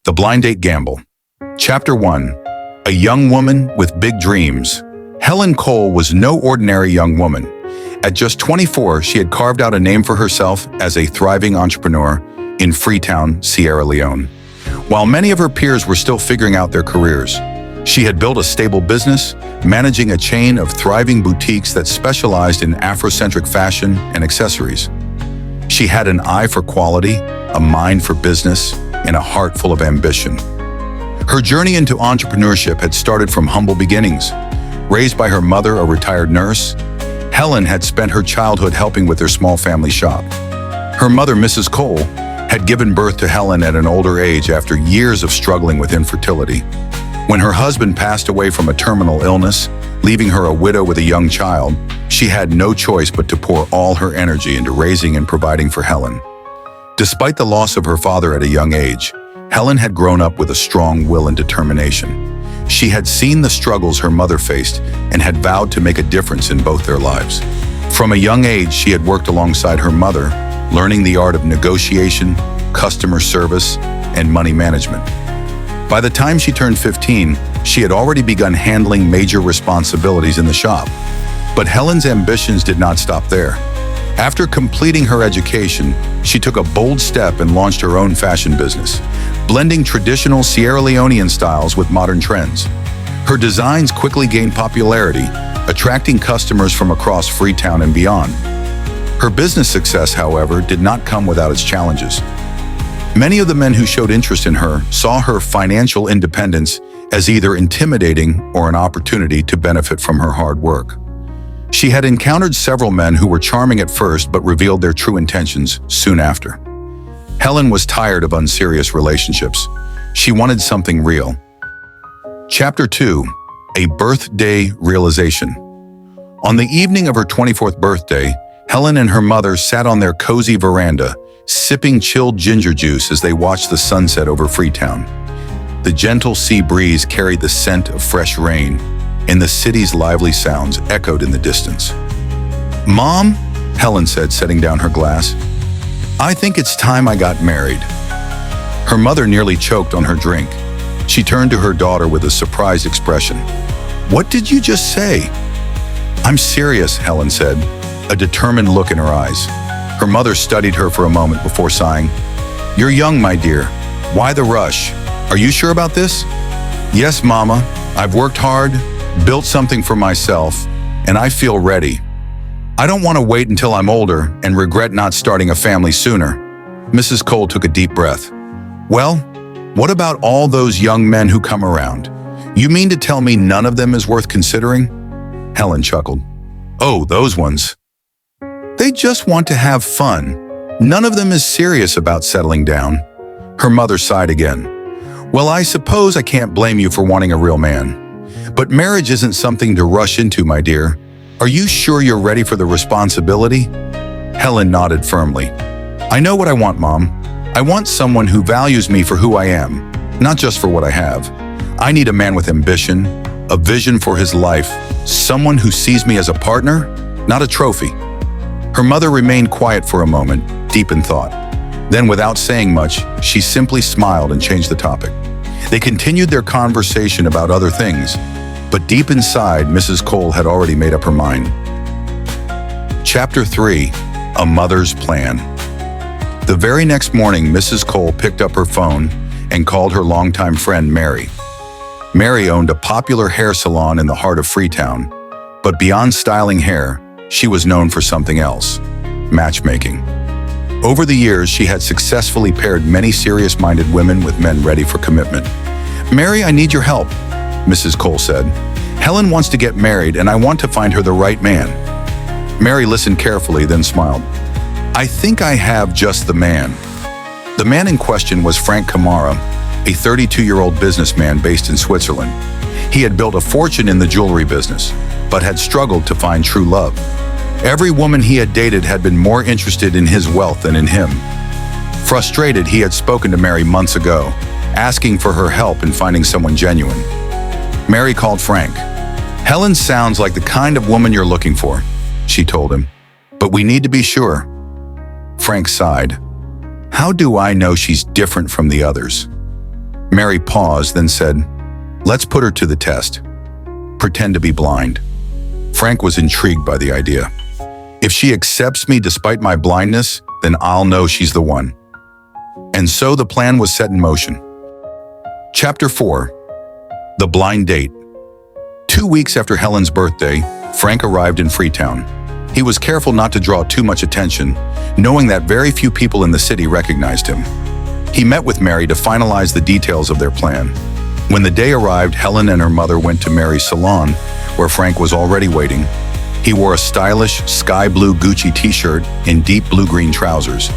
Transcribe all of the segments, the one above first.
The Blind Date Gamble. Chapter 1. A young woman with big dreams. Helen Cole was no ordinary young woman. At just 24, she had carved out a name for herself as a thriving entrepreneur in Freetown, Sierra Leone. While many of her peers were still figuring out their careers, she had built a stable business, managing a chain of thriving boutiques that specialized in Afrocentric fashion and accessories. She had an eye for quality, a mind for business, and a heart full of ambition. Her journey into entrepreneurship had started from humble beginnings. Raised by her mother, a retired nurse, Helen had spent her childhood helping with their small family shop. Her mother, Mrs. Cole, had given birth to Helen at an older age after years of struggling with infertility. When her husband passed away from a terminal illness, leaving her a widow with a young child, she had no choice but to pour all her energy into raising and providing for Helen. Despite the loss of her father at a young age, Helen had grown up with a strong will and determination. She had seen the struggles her mother faced and had vowed to make a difference in both their lives. From a young age, she had worked alongside her mother, learning the art of negotiation, customer service, and money management. By the time she turned 15, she had already begun handling major responsibilities in the shop. But Helen's ambitions did not stop there. After completing her education, she took a bold step and launched her own fashion business, blending traditional Sierra Leonean styles with modern trends. Her designs quickly gained popularity, attracting customers from across Freetown and beyond. Her business success, however, did not come without its challenges. Many of the men who showed interest in her saw her financial independence as either intimidating or an opportunity to benefit from her hard work. She had encountered several men who were charming at first but revealed their true intentions soon after. Helen was tired of unserious relationships. She wanted something real. Chapter 2. A Birthday Realization. On the evening of her 24th birthday, Helen and her mother sat on their cozy veranda, sipping chilled ginger juice as they watched the sunset over Freetown. The gentle sea breeze carried the scent of fresh rain, and the city's lively sounds echoed in the distance. "Mom," Helen said, setting down her glass, "I think it's time I got married." Her mother nearly choked on her drink. She turned to her daughter with a surprised expression. "What did you just say?" "I'm serious," Helen said, a determined look in her eyes. Her mother studied her for a moment before sighing. "You're young, my dear. Why the rush? Are you sure about this?" "Yes, Mama. I've worked hard, built something for myself, and I feel ready. I don't want to wait until I'm older and regret not starting a family sooner." Mrs. Cole took a deep breath. "Well, what about all those young men who come around? You mean to tell me none of them is worth considering?" Helen chuckled. "Oh, those ones. They just want to have fun. None of them is serious about settling down." Her mother sighed again. "Well, I suppose I can't blame you for wanting a real man. But marriage isn't something to rush into, my dear. Are you sure you're ready for the responsibility?" Helen nodded firmly. "I know what I want, Mom. I want someone who values me for who I am, not just for what I have. I need a man with ambition, a vision for his life, someone who sees me as a partner, not a trophy." Her mother remained quiet for a moment, deep in thought. Then, without saying much, she simply smiled and changed the topic. They continued their conversation about other things, but deep inside, Mrs. Cole had already made up her mind. Chapter 3. A Mother's Plan. The very next morning, Mrs. Cole picked up her phone and called her longtime friend Mary. Mary owned a popular hair salon in the heart of Freetown, but beyond styling hair, she was known for something else: matchmaking. Over the years, she had successfully paired many serious-minded women with men ready for commitment. "Mary, I need your help," Mrs. Cole said. "Helen wants to get married, and I want to find her the right man." Mary listened carefully, then smiled. "I think I have just the man." The man in question was Frank Kamara, a 32-year-old businessman based in Switzerland. He had built a fortune in the jewelry business, but had struggled to find true love. Every woman he had dated had been more interested in his wealth than in him. Frustrated, he had spoken to Mary months ago, asking for her help in finding someone genuine. Mary called Frank. "Helen sounds like the kind of woman you're looking for," she told him, "but we need to be sure." Frank sighed. "How do I know she's different from the others?" Mary paused, then said, "Let's put her to the test. Pretend to be blind." Frank was intrigued by the idea. "If she accepts me despite my blindness, then I'll know she's the one." And so the plan was set in motion. Chapter 4. The Blind Date. 2 weeks after Helen's birthday, Frank arrived in Freetown. He was careful not to draw too much attention, knowing that very few people in the city recognized him. He met with Mary to finalize the details of their plan. When the day arrived, Helen and her mother went to Mary's salon, where Frank was already waiting. He wore a stylish sky blue Gucci t-shirt and deep blue-green trousers.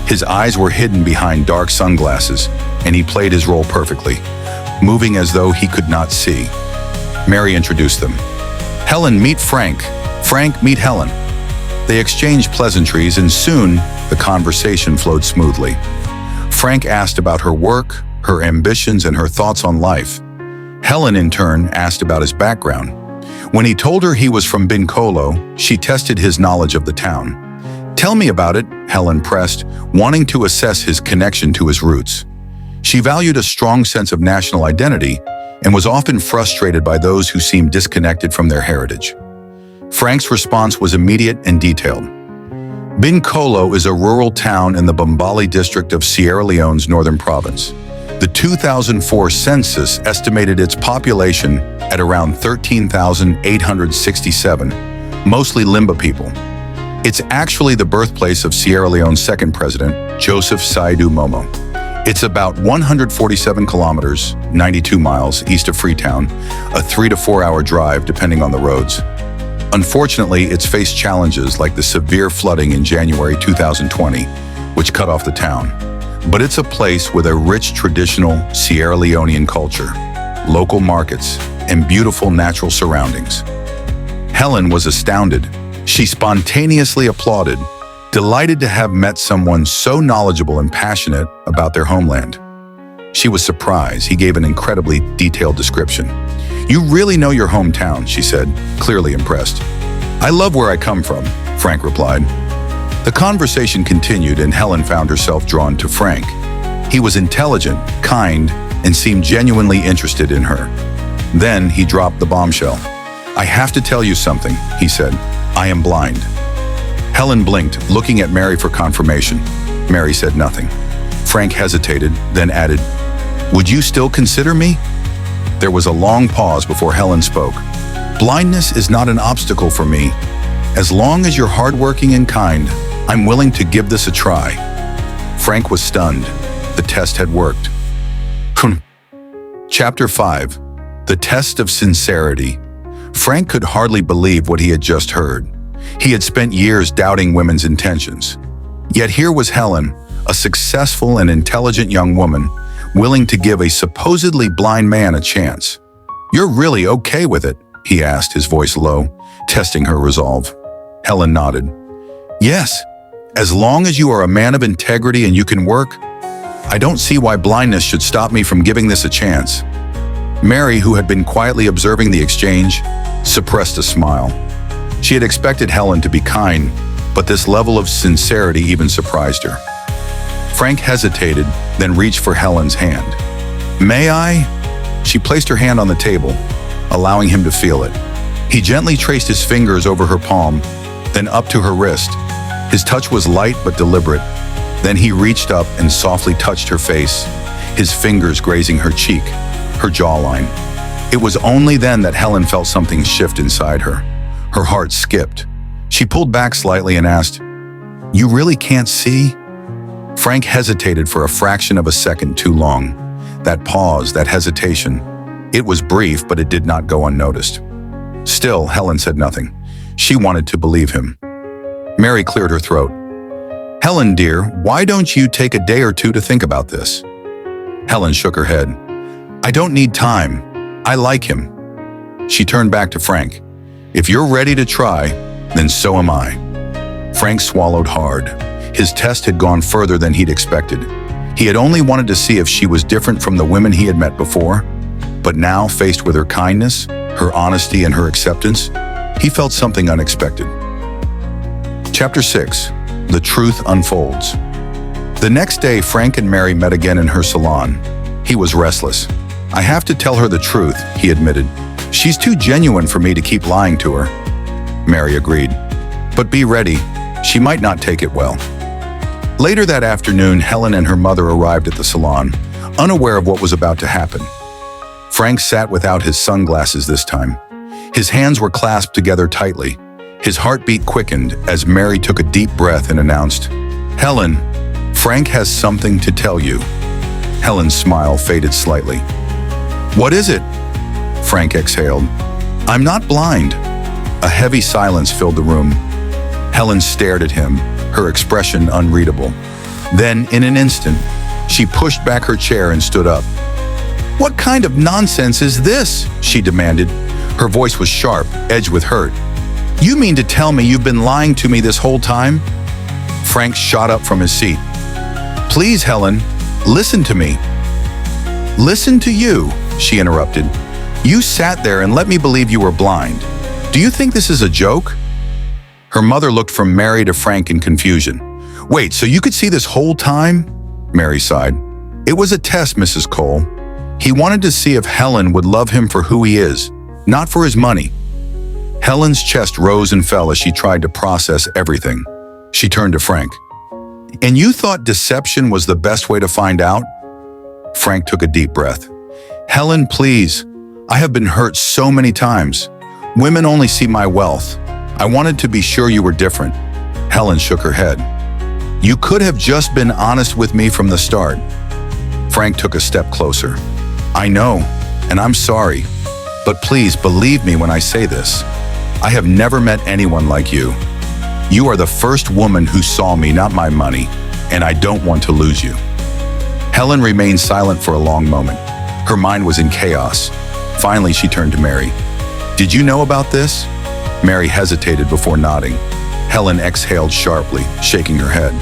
His eyes were hidden behind dark sunglasses, and he played his role perfectly, moving as though he could not see. Mary introduced them. "Helen, meet Frank. Frank, meet Helen." They exchanged pleasantries, and soon the conversation flowed smoothly. Frank asked about her work, her ambitions, and her thoughts on life. Helen, in turn, asked about his background. When he told her he was from Bincolo, she tested his knowledge of the town. "Tell me about it," Helen pressed, wanting to assess his connection to his roots. She valued a strong sense of national identity and was often frustrated by those who seemed disconnected from their heritage. Frank's response was immediate and detailed. Bincolo is a rural town in the Bombali district of Sierra Leone's northern province. The 2004 census estimated its population at around 13,867, mostly Limba people. It's actually the birthplace of Sierra Leone's second president, Joseph Saidu Momo. It's about 147 kilometers, 92 miles east of Freetown, a 3 to 4 hour drive depending on the roads. Unfortunately, it's faced challenges like the severe flooding in January 2020, which cut off the town. But it's a place with a rich traditional Sierra Leonean culture, local markets, and beautiful natural surroundings. Helen was astounded. She spontaneously applauded, delighted to have met someone so knowledgeable and passionate about their homeland. She was surprised. He gave an incredibly detailed description. "You really know your hometown," she said, clearly impressed. "I love where I come from," Frank replied. The conversation continued, and Helen found herself drawn to Frank. He was intelligent, kind, and seemed genuinely interested in her. Then he dropped the bombshell. "I have to tell you something," he said. "I am blind." Helen blinked, looking at Mary for confirmation. Mary said nothing. Frank hesitated, then added, "Would you still consider me?" There was a long pause before Helen spoke. "Blindness is not an obstacle for me. As long as you're hardworking and kind, I'm willing to give this a try." Frank was stunned. The test had worked. Chapter 5. The Test of Sincerity. Frank could hardly believe what he had just heard. He had spent years doubting women's intentions. Yet here was Helen, a successful and intelligent young woman, willing to give a supposedly blind man a chance. "You're really okay with it?" he asked, his voice low, testing her resolve. Helen nodded. "Yes, as long as you are a man of integrity and you can work, I don't see why blindness should stop me from giving this a chance." Mary, who had been quietly observing the exchange, suppressed a smile. She had expected Helen to be kind, but this level of sincerity even surprised her. Frank hesitated, then reached for Helen's hand. "May I?" She placed her hand on the table, allowing him to feel it. He gently traced his fingers over her palm, then up to her wrist. His touch was light but deliberate. Then he reached up and softly touched her face, his fingers grazing her cheek, her jawline. It was only then that Helen felt something shift inside her. Her heart skipped. She pulled back slightly and asked, "You really can't see?" Frank hesitated for a fraction of a second too long. That pause, that hesitation. It was brief, but it did not go unnoticed. Still, Helen said nothing. She wanted to believe him. Mary cleared her throat. "Helen, dear, why don't you take a day or two to think about this?" Helen shook her head. "I don't need time. I like him." She turned back to Frank. "If you're ready to try, then so am I." Frank swallowed hard. His test had gone further than he'd expected. He had only wanted to see if she was different from the women he had met before, but now, faced with her kindness, her honesty, and her acceptance, he felt something unexpected. Chapter 6. The Truth Unfolds. The next day, Frank and Mary met again in her salon. He was restless. I have to tell her the truth, he admitted. She's too genuine for me to keep lying to her. Mary agreed. But be ready, she might not take it well. Later that afternoon, Helen and her mother arrived at the salon, unaware of what was about to happen. Frank sat without his sunglasses this time. His hands were clasped together tightly. His heartbeat quickened as Mary took a deep breath and announced, "Helen, Frank has something to tell you." Helen's smile faded slightly. "What is it?" Frank exhaled. "I'm not blind." A heavy silence filled the room. Helen stared at him, her expression unreadable. Then, in an instant, she pushed back her chair and stood up. "What kind of nonsense is this?" she demanded. Her voice was sharp, edged with hurt. "You mean to tell me you've been lying to me this whole time?" Frank shot up from his seat. "Please, Helen, listen to me." "Listen to you," she interrupted. "You sat there and let me believe you were blind. Do you think this is a joke?" Her mother looked from Mary to Frank in confusion. "Wait, so you could see this whole time?" Mary sighed. "It was a test, Mrs. Cole. He wanted to see if Helen would love him for who he is, not for his money." Helen's chest rose and fell as she tried to process everything. She turned to Frank. "And you thought deception was the best way to find out?" Frank took a deep breath. "Helen, please. I have been hurt so many times. Women only see my wealth. I wanted to be sure you were different." Helen shook her head. "You could have just been honest with me from the start." Frank took a step closer. "I know, and I'm sorry. But please believe me when I say this. I have never met anyone like you. You are the first woman who saw me, not my money, and I don't want to lose you." Helen remained silent for a long moment. Her mind was in chaos. Finally, she turned to Mary. "Did you know about this?" Mary hesitated before nodding. Helen exhaled sharply, shaking her head.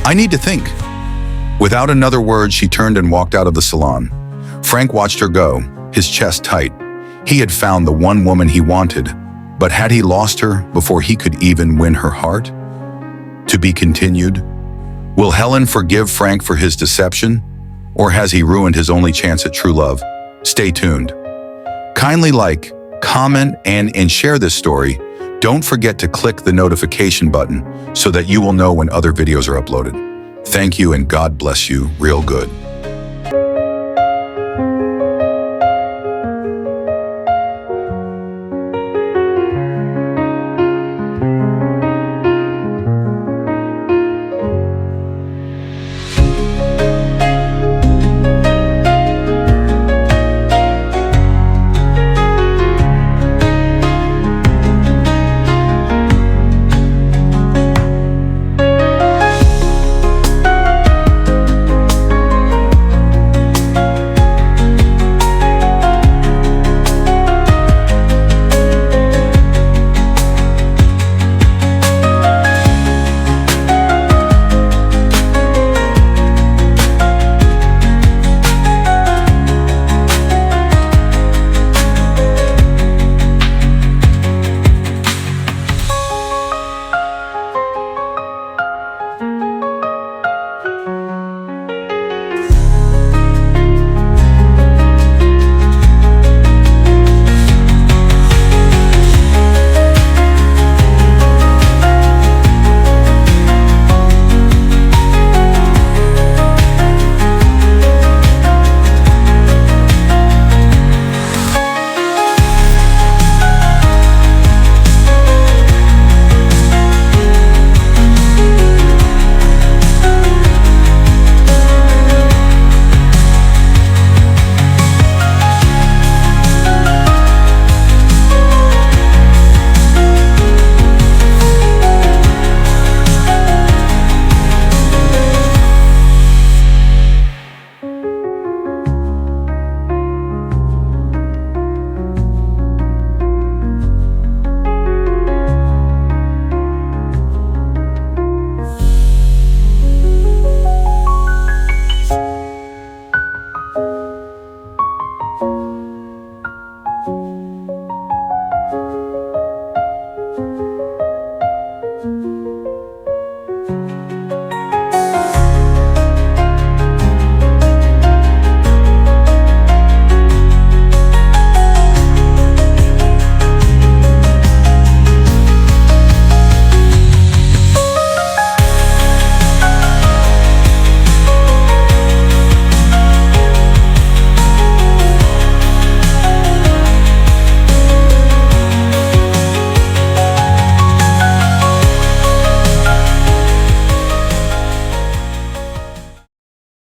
"I need to think." Without another word, she turned and walked out of the salon. Frank watched her go, his chest tight. He had found the one woman he wanted, but had he lost her before he could even win her heart? To be continued. Will Helen forgive Frank for his deception? Or has he ruined his only chance at true love? Stay tuned. Kindly like, comment, and share this story. Don't forget to click the notification button so that you will know when other videos are uploaded. Thank you and God bless you real good.